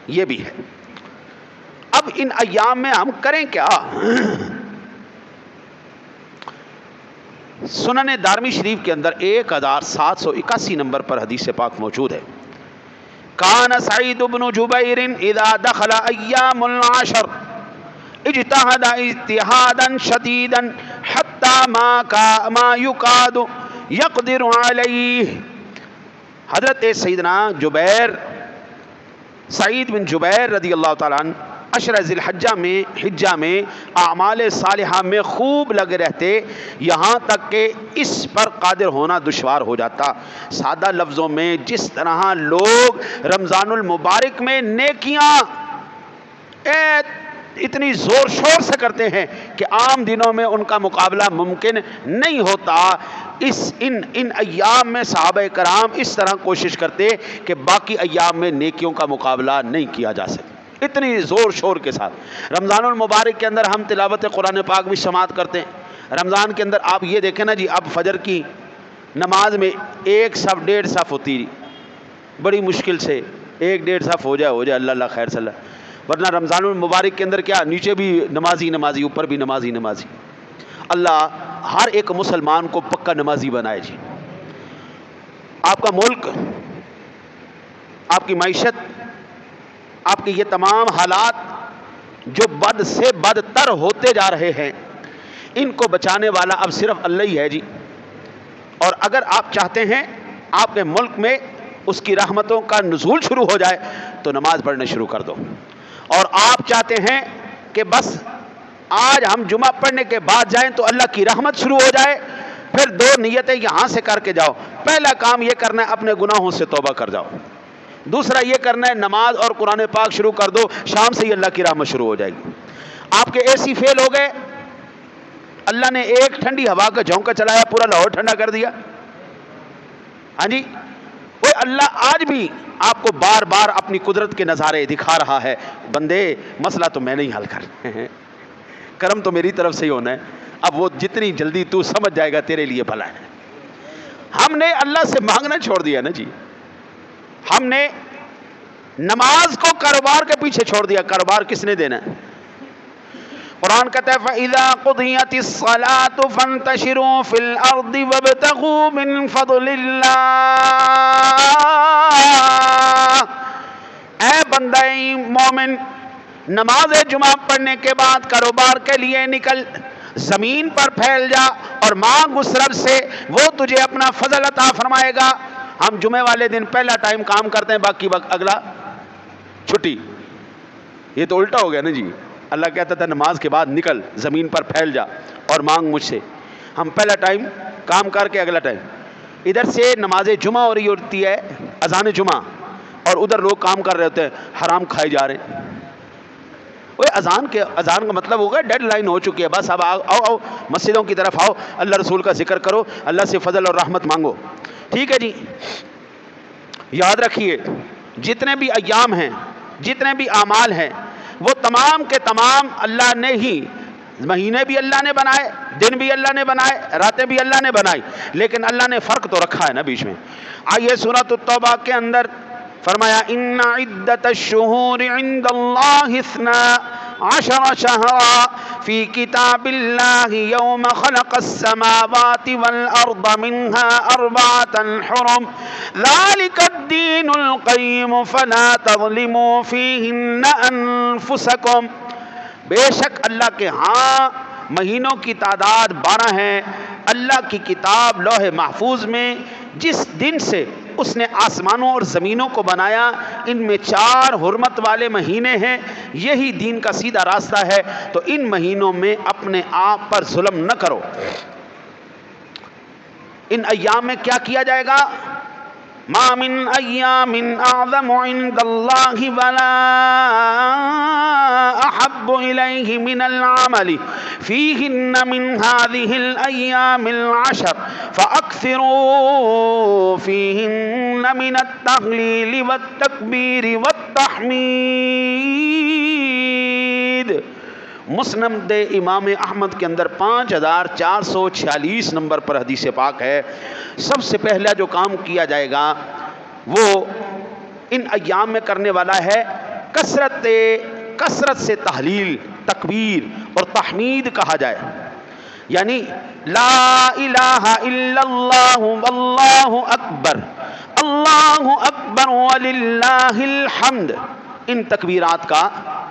یہ بھی ہے۔ اب ان ایام میں ہم کریں کیا؟ سنن دارمی شریف کے اندر 1781 نمبر پر حدیث پاک موجود ہے، کان سعید بن جبیر اذا دخل ایام العشر اجتہد اجتہادا شدیدا حتی ما یکاد یقدر علیہ۔ حضرت سیدنا سعید بن جبیر رضی اللہ تعالیٰ عنہ عشر ذی الحجہ میں اعمال صالحہ میں خوب لگے رہتے، یہاں تک کہ اس پر قادر ہونا دشوار ہو جاتا۔ سادہ لفظوں میں جس طرح لوگ رمضان المبارک میں نیکیاں اتنی زور شور سے کرتے ہیں کہ عام دنوں میں ان کا مقابلہ ممکن نہیں ہوتا، ان ایام میں صحابہ کرام اس طرح کوشش کرتے کہ باقی ایام میں نیکیوں کا مقابلہ نہیں کیا جا سکے، اتنی زور شور کے ساتھ۔ رمضان المبارک کے اندر ہم تلاوت قرآن پاک بھی سماعت کرتے ہیں۔ رمضان کے اندر آپ یہ دیکھیں نا جی، اب فجر کی نماز میں 1 صف 1.5 صف ہوتی، بڑی مشکل سے 1.5 صف ہو جائے، اللہ اللہ خیر صلی اللہ، ورنہ رمضان المبارک کے اندر کیا نیچے بھی نمازی اوپر بھی نمازی۔ اللہ ہر ایک مسلمان کو پکا نمازی بنائے جی۔ آپ کا ملک، آپ کی معیشت، آپ کے یہ تمام حالات جو بد سے بدتر ہوتے جا رہے ہیں، ان کو بچانے والا اب صرف اللہ ہی ہے جی۔ اور اگر آپ چاہتے ہیں آپ کے ملک میں اس کی رحمتوں کا نزول شروع ہو جائے تو نماز پڑھنا شروع کر دو، اور آپ چاہتے ہیں کہ بس آج ہم جمعہ پڑھنے کے بعد جائیں تو اللہ کی رحمت شروع ہو جائے، پھر 2 نیتیں یہاں سے کر کے جاؤ۔ پہلا کام یہ کرنا ہے اپنے گناہوں سے توبہ کر جاؤ، دوسرا یہ کرنا ہے نماز اور قرآن پاک شروع کر دو، شام سے ہی اللہ کی رحمت شروع ہو جائے گی۔ آپ کے اے سی فیل ہو گئے، اللہ نے ایک ٹھنڈی ہوا کا جھونکا چلایا، پورا لاہور ٹھنڈا کر دیا۔ ہاں جی، وہ اللہ آج بھی آپ کو بار بار اپنی قدرت کے نظارے دکھا رہا ہے، بندے مسئلہ تو میں نہیں حل کر، کرم تو میری طرف سے ہی ہونا ہے، اب وہ جتنی جلدی تو سمجھ جائے گا تیرے لیے بھلا ہے۔ ہم نے اللہ سے مانگنا چھوڑ دیا نا جی، ہم نے نماز کو کاروبار کے پیچھے چھوڑ دیا۔ کاروبار کس نے دینا ہے؟ قرآن کہتا ہے فَإِذَا قُضِيَتِ الصَّلَاةُ فَانْتَشِرُوا فِي الْأَرْضِ وَابْتَغُوا مِنْ فَضْلِ اللَّهِ۔ اے بندہ مومن، نماز جمعہ پڑھنے کے بعد کاروبار کے لیے نکل، زمین پر پھیل جا اور مانگ اس رب سے، وہ تجھے اپنا فضل عطا فرمائے گا۔ ہم جمعے والے دن پہلا ٹائم کام کرتے ہیں، باقی وقت اگلا چھٹی۔ یہ تو الٹا ہو گیا نا جی، اللہ کہتا تھا نماز کے بعد نکل، زمین پر پھیل جا اور مانگ مجھ سے، ہم پہلا ٹائم کام کر کے اگلا ٹائم۔ ادھر سے نماز جمعہ ہو رہی ہوتی ہے، اذان جمعہ، اور ادھر لوگ کام کر رہے ہوتے ہیں، حرام کھائے جا رہے ہیں۔ وہ اذان کا مطلب ہوگا ڈیڈ لائن ہو چکی ہے، بس اب آؤ مسجدوں کی طرف آؤ، اللہ رسول کا ذکر کرو، اللہ سے فضل اور رحمت مانگو۔ ٹھیک ہے جی، یاد رکھیے جتنے بھی ایام ہیں، جتنے بھی اعمال ہیں، وہ تمام کے تمام اللہ نے ہی، مہینے بھی اللہ نے بنائے، دن بھی اللہ نے بنائے، راتیں بھی اللہ نے بنائی، لیکن اللہ نے فرق تو رکھا ہے نا بیچ میں۔ آئیے سورۃ التوبہ کے اندر فرمایا ان عدت الشہور عند اللہ 12 شہرا فی کتاب اللہ یوم خلق السماوات والارض منها 4 حرم ذلك الدین القیم فلا تظلموا فیہن انفسکم۔ بے شک اللہ کے ہاں مہینوں کی تعداد 12 ہیں۔ اللہ کی کتاب لوح محفوظ میں جس دن سے اس نے آسمانوں اور زمینوں کو بنایا، ان میں 4 حرمت والے مہینے ہیں، یہی دین کا سیدھا راستہ ہے، تو ان مہینوں میں اپنے آپ پر ظلم نہ کرو۔ ان ایام میں کیا کیا جائے گا؟ ما من ایام اعظم عند اللہ ولا احب الیہ من العمل فیہن من هذه الایام 10 فاکثروا فیہن من التہلیل والتکبیر والتحمید۔ مسند امام احمد کے اندر 5446 نمبر پر حدیث پاک ہے، سب سے پہلا جو کام کیا جائے گا وہ ان ایام میں کرنے والا ہے کثرت سے تحلیل، تکبیر اور تحمید کہا جائے، یعنی لا الہ الا اللہ واللہ اکبر، اللہ اکبر وللہ الحمد، ان تکبیرات کا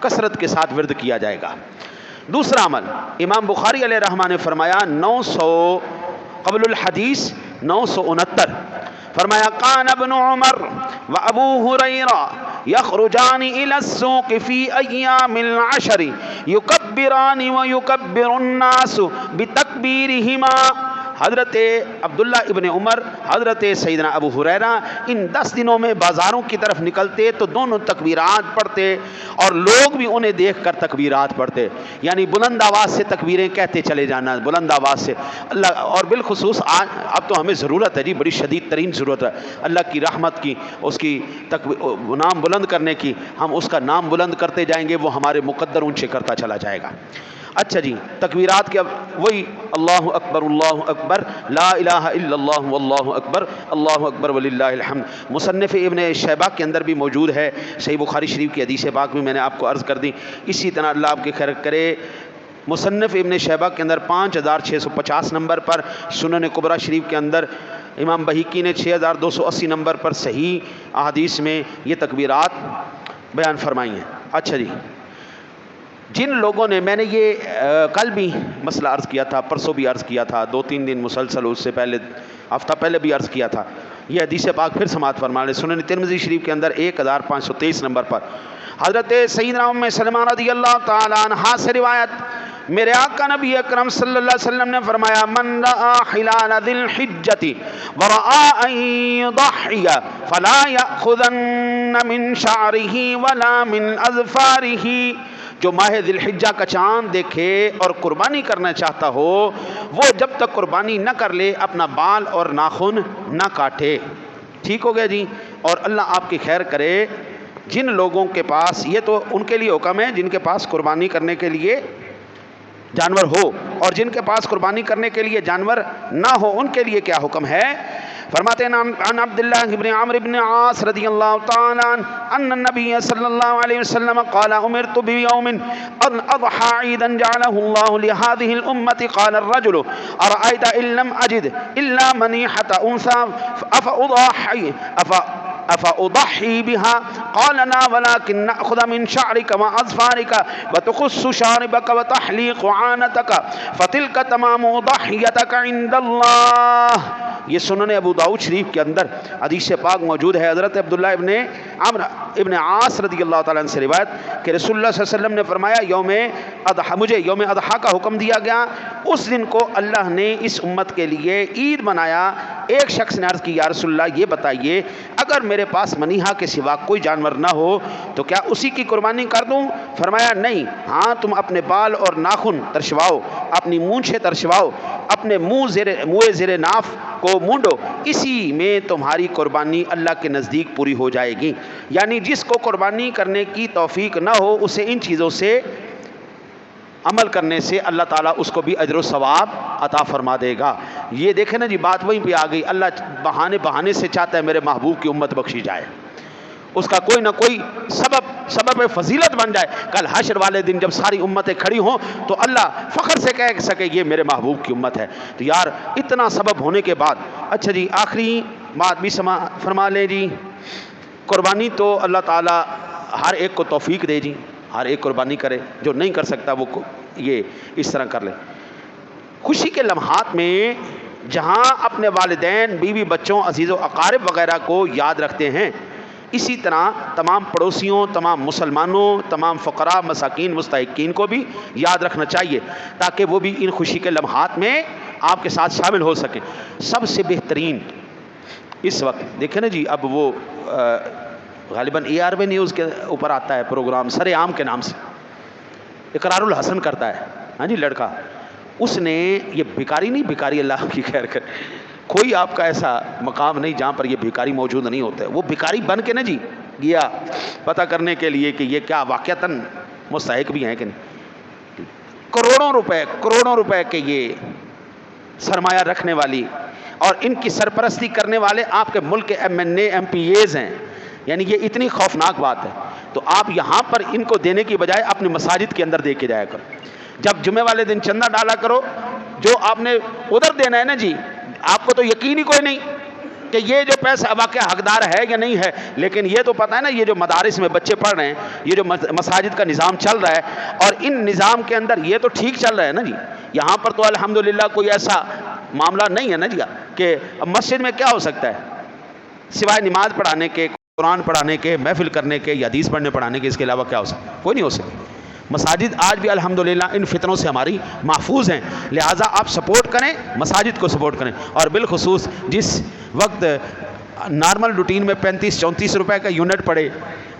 کثرت کے ساتھ ورد کیا جائے گا۔ دوسرا عمل، امام بخاری علیہ رحمہ نے فرمایا 900 قبل الحدیث 969، فرمایا کان ابن عمر و ابو ہریرہ یخرجان الی السوق فی ایام العشر یکبران و یکبر الناس بتکبیرہما۔ حضرت عبداللہ ابن عمر، حضرت سیدنا ابو ہریرہ ان 10 دنوں میں بازاروں کی طرف نکلتے تو دونوں تکبیرات پڑھتے اور لوگ بھی انہیں دیکھ کر تکبیرات پڑھتے، یعنی بلند آواز سے تکبیریں کہتے چلے جانا، بلند آواز سے اللہ، اور بالخصوص آج اب تو ہمیں ضرورت ہے جی، بڑی شدید ترین ضرورت ہے اللہ کی رحمت کی، اس کی نام بلند کرنے کی، ہم اس کا نام بلند کرتے جائیں گے، وہ ہمارے مقدر اونچے کرتا چلا جائے گا۔ اچھا جی، تکبیرات کے اب وہی اللہ اکبر لا الہ الا اللہ واللہ اکبر اللہ اکبر وللہ الحمد۔ مصنف ابن شیبہ کے اندر بھی موجود ہے، صحیح بخاری شریف کی حدیث پاک بھی میں نے آپ کو عرض کر دی۔ اسی طرح اللہ آپ کی خیر کرے، مصنف ابن شیبہ کے اندر 5650 نمبر پر، سنن کبریٰ شریف کے اندر امام بہیقی نے 6280 نمبر پر صحیح احادیث میں یہ تکبیرات بیان فرمائی ہیں۔ اچھا جی، جن لوگوں نے، میں نے یہ کل بھی مسئلہ عرض کیا تھا، پرسوں بھی عرض کیا تھا، 2-3 دن مسلسل، اس سے پہلے ہفتہ پہلے بھی عرض کیا تھا، یہ حدیث پاک پھر سماعت فرما لیں۔ سنن ترمذی شریف کے اندر 1523 نمبر پر حضرت سیدنا ام سلمہ رضی اللہ تعالی عنہا سے روایت، میرے آقا نبی اکرم صلی اللہ علیہ وسلم نے فرمایا من رأى حلال ذی الحجۃ ورأى ان یضحی فلا یأخذن من شعرہ ولا من اظفارہ، جو ماہ ذی الحجہ کا چاند دیکھے اور قربانی کرنا چاہتا ہو، وہ جب تک قربانی نہ کر لے اپنا بال اور ناخن نہ کاٹے۔ ٹھیک ہو گیا جی، اور اللہ آپ کی خیر کرے، جن لوگوں کے پاس، یہ تو ان کے لیے حکم ہے جن کے پاس قربانی کرنے کے لیے جانور ہو، اور جن کے پاس قربانی کرنے کے لیے جانور نہ ہو ان کے لیے کیا حکم ہے۔ فرماتے ہیں عن عبداللہ بن عمرو بن عاص رضی اللہ تعالی عنہ ان النبی صلی اللہ علیہ وسلم قال امرت بیوم اضحى عیدا جعله الله لهذه الامة قال الرجل ارأيت ان لم اجد الا منیحة انثى افاضحی بها قال لا ولكن نأخذ من شعرك واظفارك وتخص شاربك وتحليق عانتك فتلك تمام ضحيتك عند الله۔ یہ سنن ابو داؤد شریف کے اندر حدیث پاک موجود ہے، حضرت عبداللہ ابن عمرو ابن عاص رضی اللہ تعالیٰ عنہ سے روایت کہ رسول اللہ صلی اللہ علیہ وسلم نے فرمایا مجھے یوم اضحیٰ کا حکم دیا گیا، اس دن کو اللہ نے اس امت کے لیے عید منایا۔ ایک شخص نے عرض کی یا رسول اللہ یہ بتائیے اگر میرے پاس منیحہ کے سوا کوئی جانور نہ ہو تو کیا اسی کی قربانی کر دوں؟ فرمایا نہیں، ہاں تم اپنے بال اور ناخن ترشواؤ، اپنی مونچھیں ترشواؤ، اپنے منہ زیر ناف کو مونڈو، اسی میں تمہاری قربانی اللہ کے نزدیک پوری ہو جائے گی۔ یعنی جس کو قربانی کرنے کی توفیق نہ ہو اسے ان چیزوں سے عمل کرنے سے اللہ تعالیٰ اس کو بھی اجر و ثواب عطا فرما دے گا۔ یہ دیکھیں نا جی، بات وہیں پہ آ گئی، اللہ بہانے سے چاہتا ہے میرے محبوب کی امت بخشی جائے، اس کا کوئی نہ کوئی سبب فضیلت بن جائے، کل حشر والے دن جب ساری امتیں کھڑی ہوں تو اللہ فخر سے کہہ سکے یہ میرے محبوب کی امت ہے۔ تو یار اتنا سبب ہونے کے بعد، اچھا جی آخری بات بھی فرما لیں جی، قربانی تو اللہ تعالیٰ ہر ایک کو توفیق دے جی، ہر ایک قربانی کرے، جو نہیں کر سکتا وہ یہ اس طرح کر لے۔ خوشی کے لمحات میں جہاں اپنے والدین، بیوی، بچوں، عزیز و اقارب وغیرہ کو یاد رکھتے ہیں، اسی طرح تمام پڑوسیوں، تمام مسلمانوں، تمام فقراء، مساکین، مستحقین کو بھی یاد رکھنا چاہیے تاکہ وہ بھی ان خوشی کے لمحات میں آپ کے ساتھ شامل ہو سکیں۔ سب سے بہترین اس وقت دیکھیں نا جی، اب وہ غالباً ARB نیوز کے اوپر آتا ہے پروگرام سر عام کے نام سے، اقرار الحسن کرتا ہے، ہاں جی لڑکا، اس نے یہ بھکاری نہیں، بھکاری اللہ کی خیر کرے، کوئی آپ کا ایسا مقام نہیں جہاں پر یہ بھکاری موجود نہیں ہوتا ہے، وہ بھکاری بن کے نا جی گیا پتہ کرنے کے لیے کہ یہ کیا واقعتاً مستحق بھی ہیں کہ نہیں۔ کروڑوں روپے کے یہ سرمایہ رکھنے والی اور ان کی سرپرستی کرنے والے آپ کے ملک کے MNA MPAs ہیں، یعنی یہ اتنی خوفناک بات ہے. تو آپ یہاں پر ان کو دینے کی بجائے اپنی مساجد کے اندر دے کے جایا کرو. جب جمعے والے دن چندہ ڈالا کرو، جو آپ نے ادھر دینا ہے نا جی، آپ کو تو یقین ہی کوئی نہیں کہ یہ جو پیسہ واقعہ حقدار ہے یا نہیں ہے، لیکن یہ تو پتہ ہے نا، یہ جو مدارس میں بچے پڑھ رہے ہیں، یہ جو مساجد کا نظام چل رہا ہے، اور ان نظام کے اندر یہ تو ٹھیک چل رہا ہے نا جی. یہاں پر تو الحمدللہ کوئی ایسا معاملہ نہیں ہے نا جی کہ مسجد میں کیا ہو سکتا ہے سوائے نماز پڑھانے کے، قرآن پڑھانے کے، محفل کرنے کے یا حدیث پڑھانے کے، اس کے علاوہ کیا ہو سکتا ہے؟ کوئی نہیں ہو سکتا. مساجد آج بھی الحمدللہ ان فتنوں سے ہماری محفوظ ہیں. لہٰذا آپ سپورٹ کریں، مساجد کو سپورٹ کریں. اور بالخصوص جس وقت نارمل روٹین میں 35-34 روپے کا یونٹ پڑے،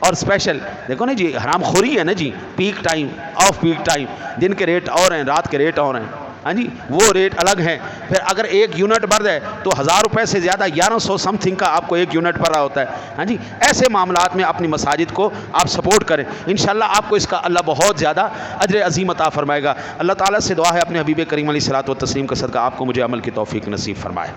اور اسپیشل دیکھو نا جی، حرام خوری ہے نا جی، peak time, off peak time, دن کے ریٹ اور ہیں، رات کے ریٹ اور ہیں. ہاں جی، وہ ریٹ الگ ہیں. پھر اگر ایک یونٹ بڑھ جائے تو 1000 روپے سے زیادہ 1100 سم تھنگ کا آپ کو ایک یونٹ پڑ رہا ہوتا ہے. ہاں جی، ایسے معاملات میں اپنی مساجد کو آپ سپورٹ کریں. انشاءاللہ آپ کو اس کا اللہ بہت زیادہ اجر عظیم عطا فرمائے گا. اللہ تعالیٰ سے دعا ہے اپنے حبیب کریم علیہ الصلوۃ والتسلیم کا صدقہ آپ کو مجھے عمل کی توفیق نصیب فرمائے.